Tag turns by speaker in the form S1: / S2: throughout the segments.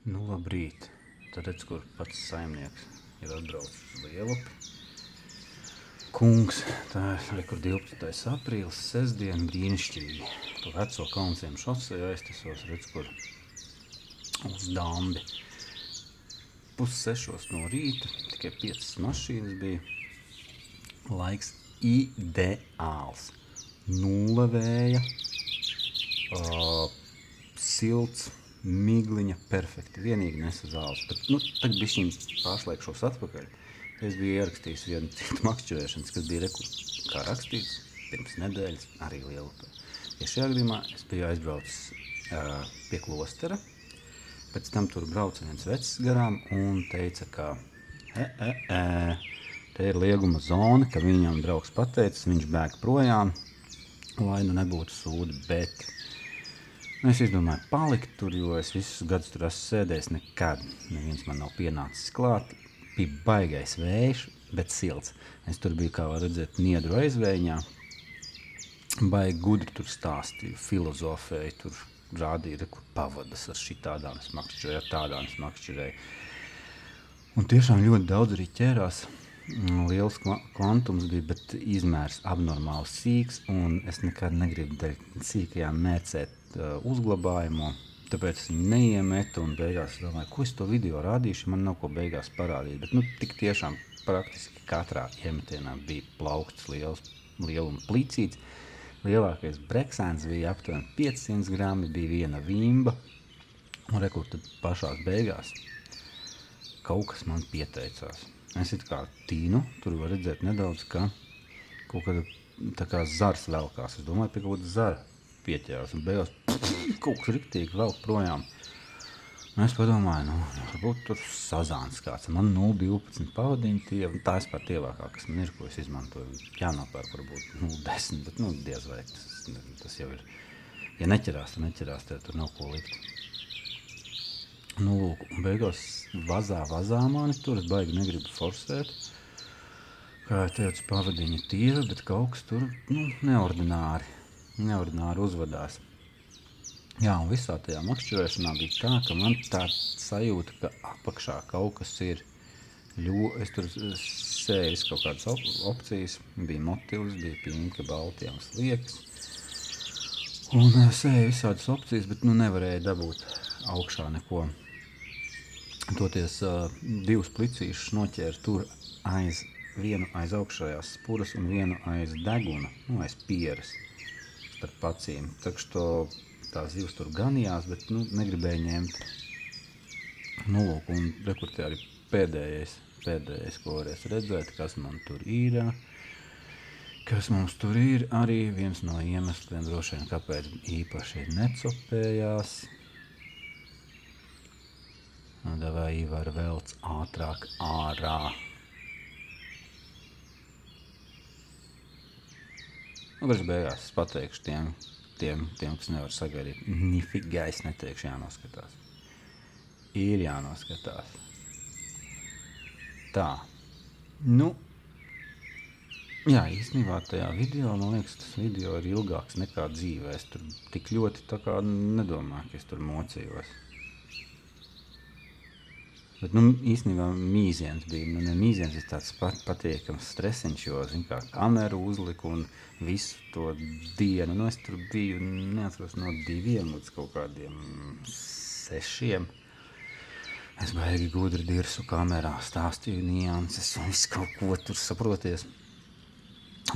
S1: Nu, labrīt. Tad redz, kur pats saimnieks ir atbraucis uz Lielupi. Kungs, tā ir kur 12. aprīlis, sestdien, brīnišķīgi. Pa veco Kalnciem šoseju aiztasos, redz, kur uz Dambi. 5:30 no rīta, tikai 5 mašīnas bija. Laiks ideāls. 0 vēja, silts, migliņa, perfekti. Vienīgi nesa zāles. Bet, tagad bišķiņ pārslēgšos atpakaļ. Es biju ierakstījis vienu citu makšķerēšanas, kas bija kā rakstīts pirms nedēļas, arī Lielupē. Ja šajā gadījumā es biju aizbraucis pie klostera, pēc tam tur brauca viens vecs garām un teica, ka te ir lieguma zona, ka viņam draugs pateicis, viņš bēg projām, lai nu nebūtu sūdi, bet es izdomāju palikt tur, jo es visus gadus tur esmu sēdējis, nekad neviens man nav pienācis klāt. Bija baigais vējš, bet silts. Es tur biju, kā var redzēt, Niedru aizvējiņā. Baigi gudri tur stāstīju, filozofēju, tur rādīja, kur pavadas ar šitādām smakšķerēju, ar tādām smakšķerēju. Un tiešām ļoti daudz arī ķērās. Liels kvantums bija, bet izmērs abnormāli sīks, un es nekad negribu dēļ sīkajām mērcēt uzglabājumu, tāpēc es viņu neiemetu, un beigās domāju, ko es to video rādīšu, man nav ko beigās parādīt, bet tik tiešām praktiski katrā iemetienā bija plaukts lieluma plicīts. Lielākais breksēns bija aptuveni 500 grami, bija viena vimba, un rekur tad pašās beigās kaut kas man pieteicās. Es it kā tīnu, tur var redzēt nedaudz, ka kaut kāda tā kā zars velkās. Es domāju, pie kaut kāda zara pieķērās, un beigās kaut kas riktīgi velk projām. Un es padomāju, varbūt tur sazāns kāds. Man 0,12 pavadiņi tie, tā es par tievākā, kas man ir, ko es izmantoju. Jānopērk varbūt 0,10, bet diez vai tas jau ir. Ja neķerās, tad neķerās, tad tur nav ko likt. Lūk, un beigās vazā mani tur, es baigi negribu forsēt. Kā es teicu, pavadiņa tieva, bet kaut kas tur, neordināri uzvadās. Jā, un visā tajā makšķerēšanā bija tā, ka man tā sajūta, ka apakšā kaut kas ir es tur sēju kaut kādas opcijas, bija motilis, bija pinka, baltiem sliekas. Un sēju visādas opcijas, bet nevarēja dabūt augšā neko. Toties 2 plicīšus noķēra tur vienu aiz augšējās spuras un vienu aiz deguna, aiz pieres starp acīm. Tās zivs tur ganījās, bet negribēja ņemt. Lūk, un rekurtē arī pēdējais, ko varēs redzēt, kas man tur ir. Kas mums tur ir, arī viens no iemesliem droši vien, kāpēc īpaši necopējās. Davai Ivar velc ātrāk ārā. Beigās es pateikšu tiem, kas nevar sagaidīt. Nifigā es neteikšu, jānoskatās. Ir jānoskatās. Tā. Jā, īstenībā tajā video, man liekas, tas video ir ilgāks nekā dzīvē. Es tur tik ļoti tā kā nedomāju, ka es tur mocījos. Bet, īstenībā mīziens bija. Ne mīziens ir tāds patīkams stresiņš, jo, kā kameru uzliku un visu to dienu. Es tur biju, neatceros, no 2 līdz kaut kādiem 6. Es baigi gudri dirsu kamerā, stāstīju nianses un visu kaut ko tur saproties.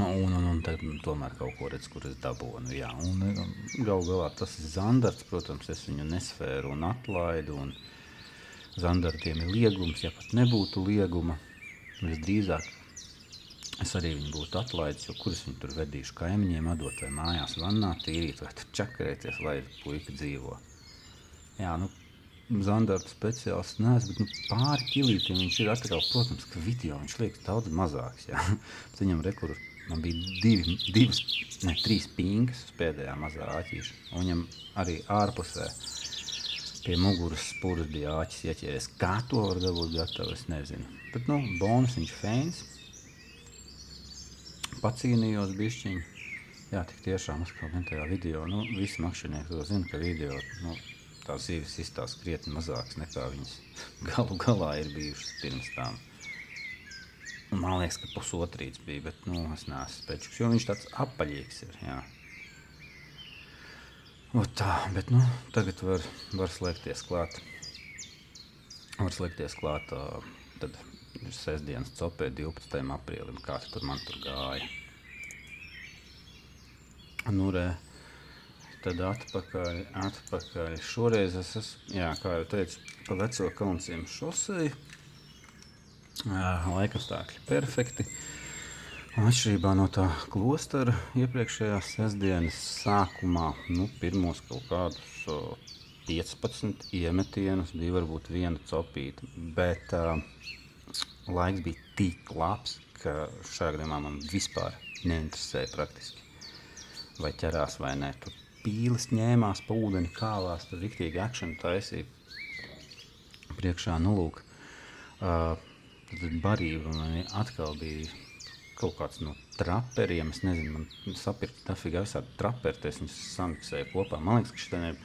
S1: Un tad tomēr kaut ko redz, kur es dabonu. Jā, un galā tas ir zandarts, protams, es viņu nesfēru un atlaidu. Un zandartiem ir liegums, ja pat nebūtu lieguma, visdrīzāk es arī viņu būtu atlaidis, jo kur es viņu tur vedīšu kaimiņiem atdot vai mājās vannā tīrīt vai tur čakarēties, lai puika dzīvo. Jā, zandartu speciāls neesmu, bet pāri kilītiem viņš ir atkal, protams, ka video viņš liekas daudz mazāks, jā. Viņam rekur, man bija 3 pinkas uz pēdējā mazā āķīša, un viņam arī ārpusē pie muguras spuras bija āķis ieķēries. Kā to var dabūt gatavu, es nezinu. Bet, bonus viņš feins. Pacīnījos bišķiņu. Jā, tik tiešām uzkal vien tajā video. Visi makšķernieki to zina, ka video, tās zivis izstās krietni mazākas nekā viņas galu galā ir bijušas pirms tām. Un man liekas, ka pusotrīts bija, bet, es neesmu pečuks, jo viņš tāds apaļīgs ir, jā. O tā, bet, tagad var slēgties klāt. Var slēgties klāt, tad ir sestdienas copē 12. aprīlim, kā tur man tur gāja. Tad atpakaļ. Šoreiz es esmu, kā jau teicu, pa veco Kalnciemu šoseju. Laikapstākļi perfekti. Un atšķirībā no tā klostera iepriekšējās sestdienas sākumā, pirmos kaut kādus 15 iemetienus, bija varbūt viena copīta, bet laiks bija tik labs, ka šajā gadījumā man vispār neinteresēja praktiski, vai ķerās vai ne. Tur pīles ņēmās pa ūdeni, kāvās, tur riktīgi akšanu taisīja priekšā, tad barība man atkal bija kaut kāds no traperiem, es nezinu, man sapirka tafīgi visādi traperi, es viņus samiksēju kopā. Man liekas, ka šitien ir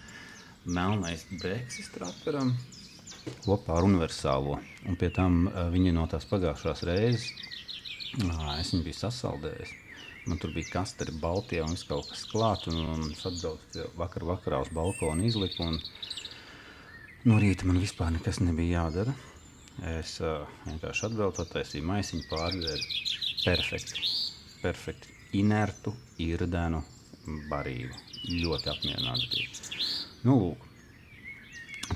S1: melnais breksis traperam kopā ar universālo. Un pie tam viņi no tās pagājušās reizes, es viņu biju sasaldējis. Man tur bija kasteri Baltijā un viss kaut kas klāt, un es atbraucu vakarā uz balkonu izliku, un no rīta man vispār nekas nebija jādara. Es vienkārši atbraucu, attaisīju maisiņu, pārdzēru. Perfekti. Inertu, irdenu barību. Ļoti apmierināts bija.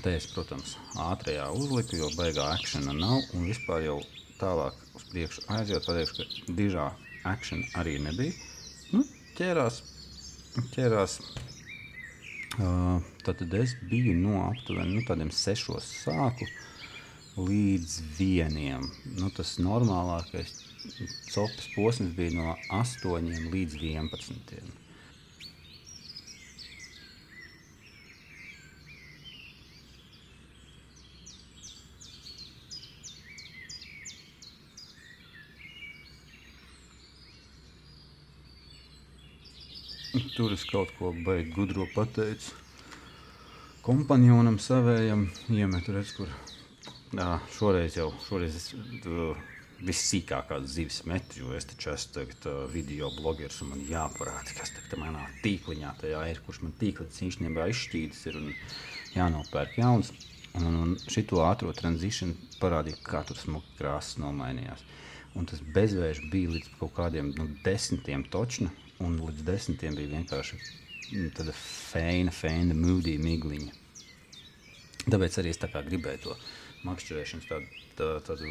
S1: Te es, protams, ātrajā uzliku, jo baigā akšana nav, un vispār jau tālāk uz priekšu aiziet, pateikšu, ka dižā akšana arī nebija. Ķērās. Tātad es biju no aptuveni, tādiem 6 sāku līdz 1. Tas normālākais copas posms bija no 8 līdz 11. Tur es kaut ko baigi gudro pateicu. Kompanionam savējam iemetu, redz, kur šoreiz es vissīkākās zivis metu, jo es taču esmu tagad video blogers un man jāparāda, kas tagad manā tīkliņā tajā ir, kurš man tīklis īstenībā izšķīdis ir un jānopērk jauns. Un šito ātro transition parādīja, kā tur smuki krāsas nomainījās. Un tas bezvēž bija līdz kaut kādiem 10 točna, un līdz 10 bija vienkārši tāda feina, moody migliņa. Tāpēc arī es tā kā gribēju to makšķerēšanas tādu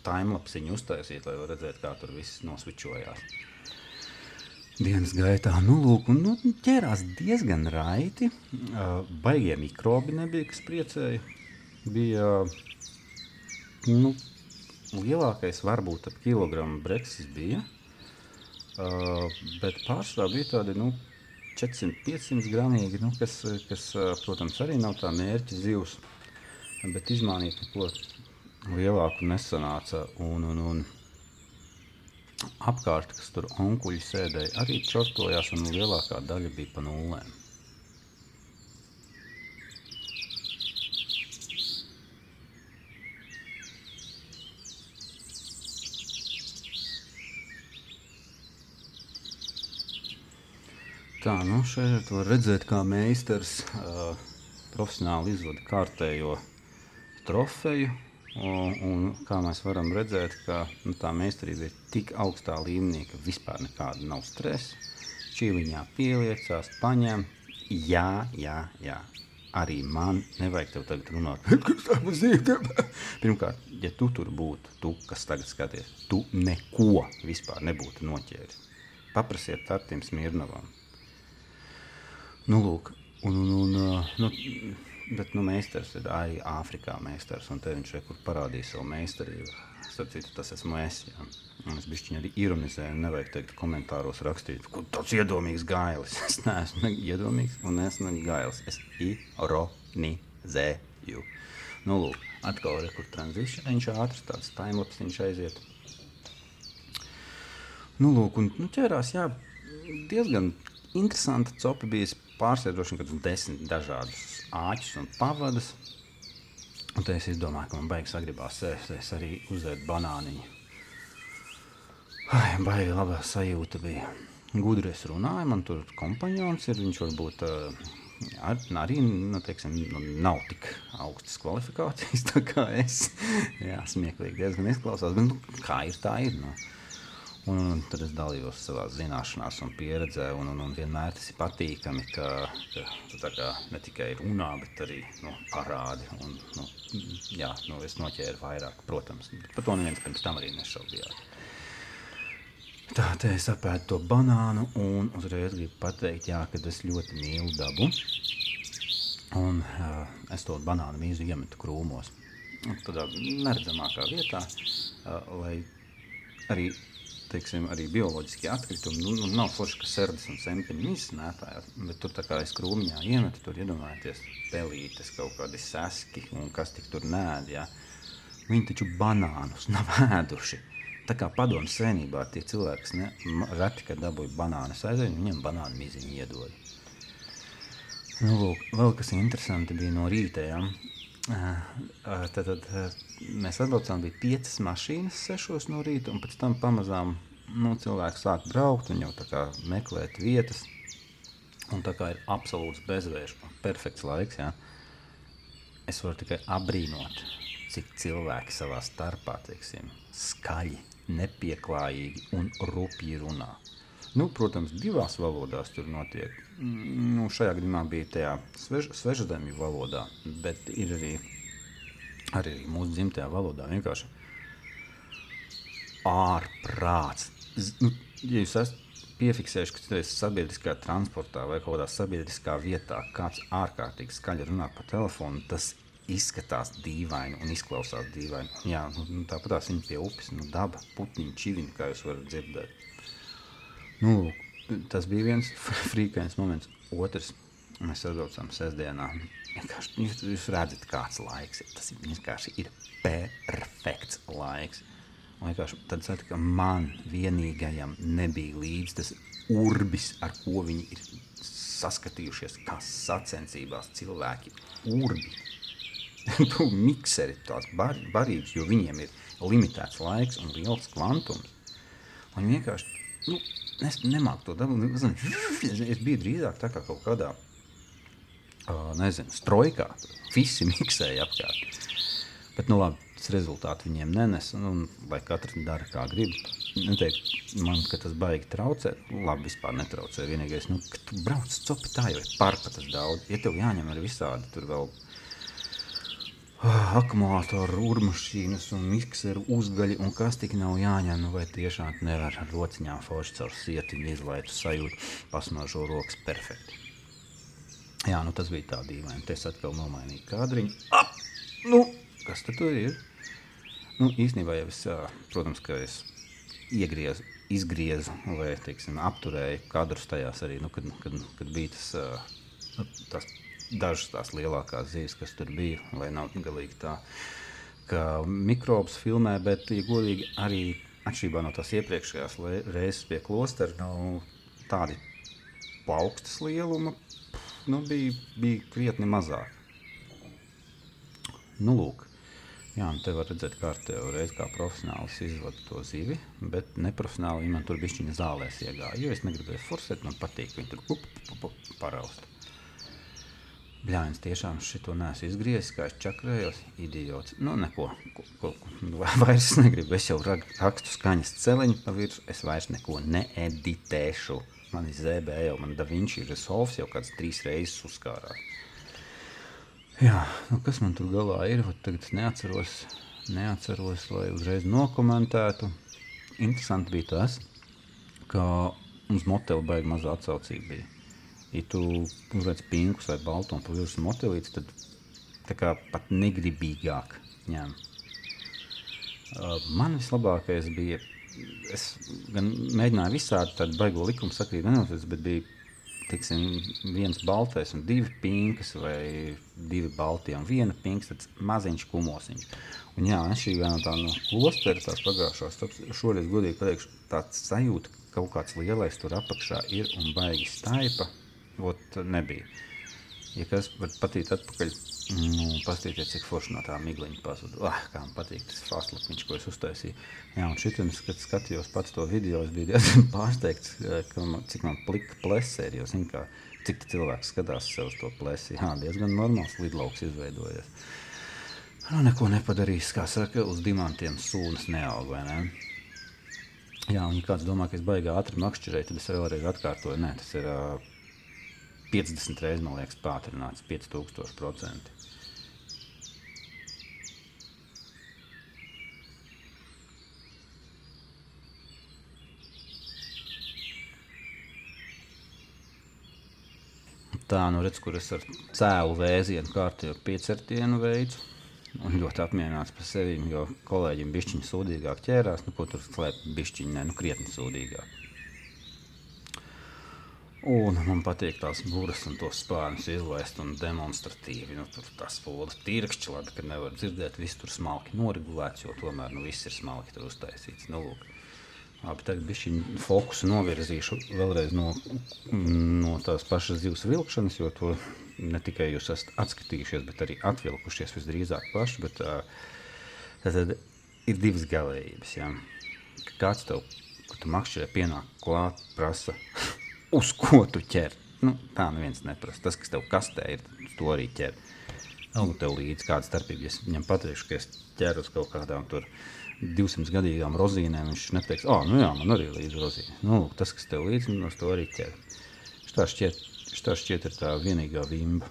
S1: timelapsiņu uztaisīt, lai var redzēt, kā tur viss nosvičojās. Dienas gaitā, un ķērās diezgan raiti. Baigie mikrobi nebija, kas priecēja. Bija, lielākais varbūt ap kilogramu breksis bija, bet pārsvarā bija tādi, 400-500 gramīgi, kas, protams, arī nav tā mērķa zivs, bet izmānīt neko lielāku nesanāca, un apkārt, kas tur onkuļi sēdēja, arī čortojās, un lielākā daļa bija pa nullēm. Tā, šeit var redzēt, kā meistars profesionāli izvada kārtējo trofeju, un kā mēs varam redzēt, ka tā meistarība ir tik augstā līmenī, ka vispār nekāda nav stresa. Čīliņā pieliecās, paņem. Jā. Arī man nevajag tev tagad runāt. Pirmkārt, ja tu tur būtu, tu, kas tagad skaties, tu neko vispār nebūtu noķēris. Paprasiet Tartim Smirnovam. Bet meistars ir arī Āfrikā meistars, un te viņš kur parādīja savu meistarību. Starp citu, tas esmu es, jā. Un es bišķiņ arī ironizēju, nevajag teikt komentāros rakstīt, ka tāds iedomīgs gailis. Es neesmu ne iedomīgs un neesmu ne gailis. Es ironizēju. Atkal rekur transition, ātrs tāds timelaps viņš aiziet. Un ķērās, jā, diezgan interesanta copa bija. Pārsēdošana, kad 10 dažādus āķus un pavadas. Un te es izdomāju, ka man baigi sagribās sēst, es arī uzēdu banāniņu. Ai, baigi labā sajūta bija. Gudri es runāju, man tur kompanjons ir, viņš varbūt arī, teiksim, nav tik augstas kvalifikācijas, tā kā es. Jā, smieklīgi diezgan izklausās, bet kā ir, tā ir. Un tad es dalījos savās zināšanās un pieredzē, un vienmēr tas ir patīkami, ka tu tā kā ne tikai runā, bet arī parādi. Un, es noķēru vairāk, protams. Par to neviens pirms tam arī nešaubījās. Tā, te es apēdu to banānu, un uzreiz gribu pateikt, kad es ļoti mīlu dabu. Un es to banānu mīzu iemetu krūmos. Tādā neredzamākā vietā, lai arī bioloģiski atkritumi, nav forši, ka serdes un sempiņi iznētājās, bet tur tā kā es krūmiņā iemetu, tur iedomājieties pelītes, kaut kādi seski un kas tik tur nēd, jā. Viņi taču banānus nav ēduši. Tā kā padomu sēnībā tie cilvēki, kas reti, kad dabūja banānas aizēju, viņiem banānu miziņu iedod. Lūk, vēl kas interesanti bija no rīta, jā. Tad mēs atbraucām, bija 5 mašīnas 6 no rīta, un pēc tam pamazām cilvēki sāk braukt un jau tā kā meklēt vietas, un tā kā ir absolūts bezvērš, perfekts laiks, jā. Es varu tikai abrīnot, cik cilvēki savā starpā, teiksim, skaļi, nepieklājīgi un rupji runā. Protams, 2 valodās tur notiek. Šajā gadījumā bija tajā svežzemju valodā, bet ir arī mūsu dzimtajā valodā vienkārši ārprāts. Ja jūs esat piefiksējuši, ka sabiedriskā transportā vai kaut kādā sabiedriskā vietā kāds ārkārtīgi skaļi runā pa telefonu, tas izskatās dīvaini un izklausās dīvaini. Jā, tāpatās viņi pie upes, daba, putniņi, čivini, kā jūs varat dzirdēt. Tas bija viens frīkains moments. Otrs, mēs atbraucām sestdienā. Jūs redzat, kāds laiks ir. Tas vienkārši ir perfekts laiks. Un vienkārši tad satika, man vienīgajam nebija līdz tas urbis, ar ko viņi ir saskatījušies, kā sacensībās cilvēki. Urbi. Tu mikseri tās barības, jo viņiem ir limitēts laiks un liels kvantums. Un viņi vienkārši, es nemāku to dabūt. Es biju drīzāk tā kā kaut kādā, strojkā. Visi miksēja apkārt. Bet, labi, tas rezultātu viņiem nenes, lai katrs dara kā grib. Neteikt man, ka tas baigi traucē. Labi, vispār netraucē. Vienīgais, ka tu brauc copi tā, jo ir parpatas daudz. Ja tev jāņem ar visādi, tur vēl akumulātoru, urmašīnas un mikseru uzgaļi un kas tik nav jāņem, vai tiešām nevar ar rociņām forši caur sietiņu izlaitu sajūtu, pasmažo rokas perfekti. Jā, tas bija tā dīvaini. Es atkal nomainīju kadriņu. Kas tad tur ir? Īstenībā jau es, protams, ka es izgriezu vai, teiksim, apturēju kadrus tajās arī, kad bija tas dažas tās lielākās zīves, kas tur bija, lai nav galīgi tā, ka mikrobus filmē, bet, ja godīgi, arī atšķirībā no tās iepriekšējās reizes pie klostera, tādi plaukstas lieluma, bija krietni mazāk. Lūk, jā, te var redzēt kārtējo reizi, kā profesionālis izvada to zivi, bet neprofesionāli man tur bišķiņa zālēs iegāja, jo es negribēju forsēt, man patīk, viņi tur paraust. Bļāņas, tiešām šito neesmu izgriezis, kā es čakrējos, idiots. Neko, vairs negribu, es jau rakstu skaņas celiņu pa virsmu, es vairs neko needitēšu. Man ir ZB jau, man DaVinci Resolve jau kāds 3 reizes uzkārās. Jā, kas man tur galā ir, tagad es neatceros, lai uzreiz nokomentētu. Interesanti bija tas, ka mums moteli baigi mazā atsaucība bija. Ja tu uzliec pinkus vai baltu un pa virsmu motelītes, tad tā kā pat negribīgāk ņem. Man vislabākais bija, es gan mēģināju visādi tādu baigo likumu sakrīt nenoties, bet bija, teiksim, 1 baltais un 2 pinkas vai 2 baltie un 1 pinks, tāds maziņš kumosiņš. Un jā, atšķirībā no tā no klostera, tās pagājušās, šoreiz godīgi pateikšu, tāds sajūta, kaut kāds lielais tur apakšā ir un baigi staipa. Nebija. Ja kas var patīt atpakaļ, pastīties, cik forši no tā migliņa pazuda. Kā man patīk tas fastlapiņš, ko es uztaisīju. Jā, un šitienes, kad skatījos pats to video, es biju diezgan pārsteigts, cik man plika plese ir, jo zinu, cik cilvēks skatās sev uz to plesi. Jā, diezgan normāls lidlauks izveidojies. Neko nepadarīs, kā saka, uz dimantiem sūnas neaug, vai ne? Jā, un ja kāds domā, ka es baigā ātri makšķerēju, tad es vēlreiz atkārtoju. Nē, tas ir 50 reiz, man liekas, pātrināts, 5000%. Tā, redz, kur es ar cēlu vēzienu kārtējo piecertienu veicu. Un ļoti apmierināts par sevīm, jo kolēģim bišķiņi sūdīgāk ķērās, ko tur slēp bišķiņi, krietni sūdīgāk. Un man patīk tās buras un tos spārnus izlaist un demonstratīvi, tur tās foldas tirkšķi, labi, ka nevar dzirdēt, viss tur smalki noregulēts, jo tomēr, viss ir smalki tur uztaisīts. Lūk. Labi, tagad bišķiņi fokusu novirzīšu vēlreiz no tās pašas zivs vilkšanas, jo to ne tikai jūs esat atskatījušies, bet arī atvilkušies visdrīzāk paši, bet tad ir divas galējības, jā. Kāds tev, kad tu makšķerē pienāk klāt, prasa, uz ko tu ķer? Tā neviens neprasa. Tas, kas tev kastē ir, to arī ķer. Tev līdz kāda starpība, ja es viņam pateikšu, ka es ķeru uz kaut kādām tur 200 gadīgām rozīnēm, viņš neteiks, jā, man arī līdz rozīne. Tas, kas tev līdz, uz to arī ķer. Tā šķiet ir tā vienīgā vimba.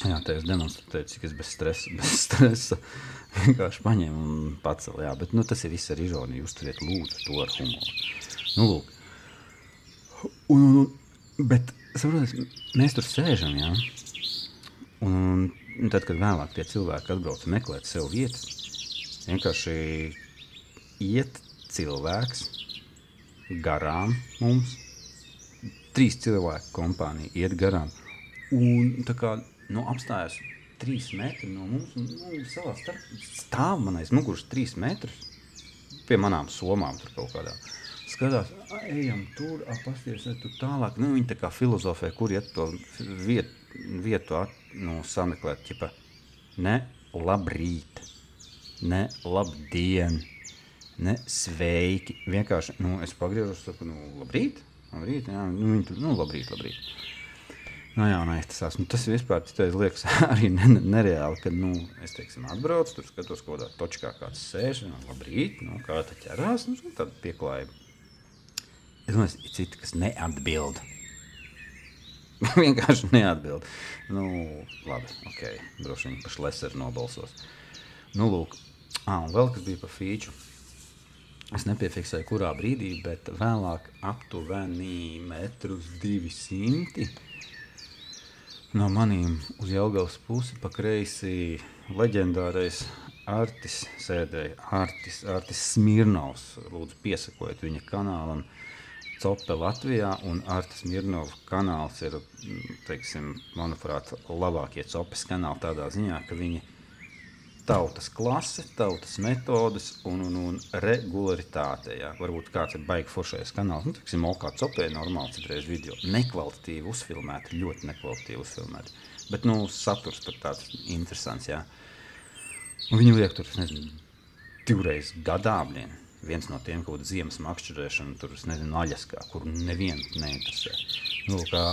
S1: Jā, tā es demonstrēju, cik es bez stresa vienkārši paņēmu un pacelu, jā, bet tas ir viss ar ironiju, uzturiet lūdzu to ar humoru. Lūk. Bet, saprotiet, mēs tur sēžam, jā, un tad, kad vēlāk tie cilvēki atbrauc un meklēt sev vietas, vienkārši iet cilvēks garām mums, 3 cilvēku kompānija iet garām un tā kā, apstājās 3 metri no mums un savā stāv man aiz muguras 3 metrus pie manām somām tur kaut kādā. Skatās, ejam tur, pasties, tur tālāk. Viņi tā kā filozofē, kur iet to vietu sameklēt, ķipa, ne labrīt, ne labdien, ne sveiki. Vienkārši, es pagriežos, saku, labrīt? Labrīt, jā, viņi tur, labrīt. Jā, neiztasās. Tas vispār, liekas, arī nereāli, kad, es, teiksim, atbraucu, tur skatos kaut kādā točkā kāds sēž, labrīt, kā tā ķerās, tad pieklājība. Es domāju, ir citi, kas neatbild. Vienkārši neatbild. Labi, ok, droši vien par Šleseru nobalsos. Lūk, un vēl kas bija par fīču. Es nepiefiksēju, kurā brīdī, bet vēlāk aptuveni 200 no manīm uz Jelgavas pusi pa kreisi leģendārais Artis sēdēja. Artis Smirnovs, lūdzu piesakojiet viņa kanālam Cope Latvijā, un Artis Smirnova kanāls ir, teiksim, manuprāt, labākie Copes kanāli tādā ziņā, ka viņi tautas klase, tautas metodas un regularitāte, jā. Varbūt kāds ir baigi foršais kanāls, teiksim, kā Copē, normāli citreiz video. Nekvalitīvi uzfilmēti, ļoti nekvalitīvi uzfilmēti. Bet, saturs pat tāds interesants, jā. Un viņi liek tur, es nezinu, 2 reizes gadā, viens no tiem kaut ziemas makšķerēšana, tur, es nezinu, Aļaskā, kur nevienu neinteresē. Kā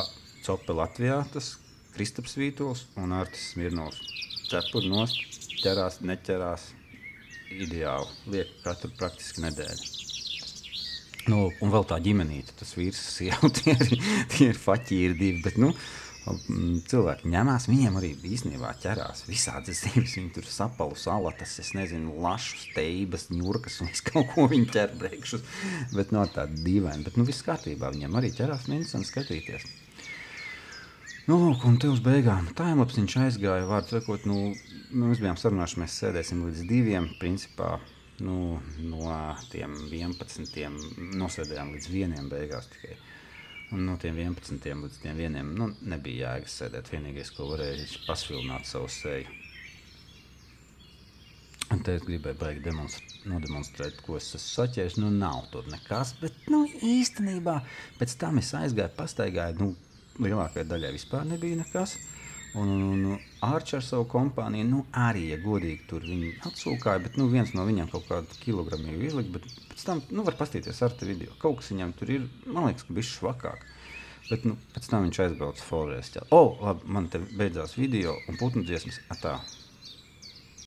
S1: Cope Latvijā, tas Kristaps Vītols un Artis Smirnovs cepur nost, ķerās, neķerās, ideāli, liek katru praktiski nedēļu. Un vēl tā ģimenīte, tas vīrs, sieva, tie ir faķīri 2, bet, cilvēki ņemās, viņiem arī īstenībā ķerās visādas zivis, viņi tur sapalu salatas, es nezinu, lašu, steibas, ņurkas un visu kaut ko viņi ķer priekšus, bet tāda dīvaini, bet, viss kārtībā, viņiem arī ķerās, interesanti skatīties. Lūk, un te uz beigām timelapsiņš aizgāja, vārdu sakot, mēs bijām sarunājuši, mēs sēdēsim līdz 2, principā, no tiem 11, nosēdējām līdz 1 beigās tikai. Un no tiem 11 līdz tiem 1, nebija jēgas sēdēt, vienīgais, ko varēja pasvilnāt savu seju. Un te es gribēju baigi nodemonstrēt, ko es esmu saķēris, nav tur nekas, bet, īstenībā, pēc tam es aizgāju, pastaigāju, lielākajai daļai vispār nebija nekas. Un Arčs ar savu kompāniju, arī, ja godīgi, tur viņi atsūkāja, bet viens no viņiem kaut kādu kilogramu jau izlikt, bet pēc tam, var pastīties ar te video. Kaut kas viņam tur ir, man liekas, ka bišķi švakāk. Bet, pēc tam viņš aizbrauca Forestā. Labi, man te beidzās video un putnu dziesmas, tā.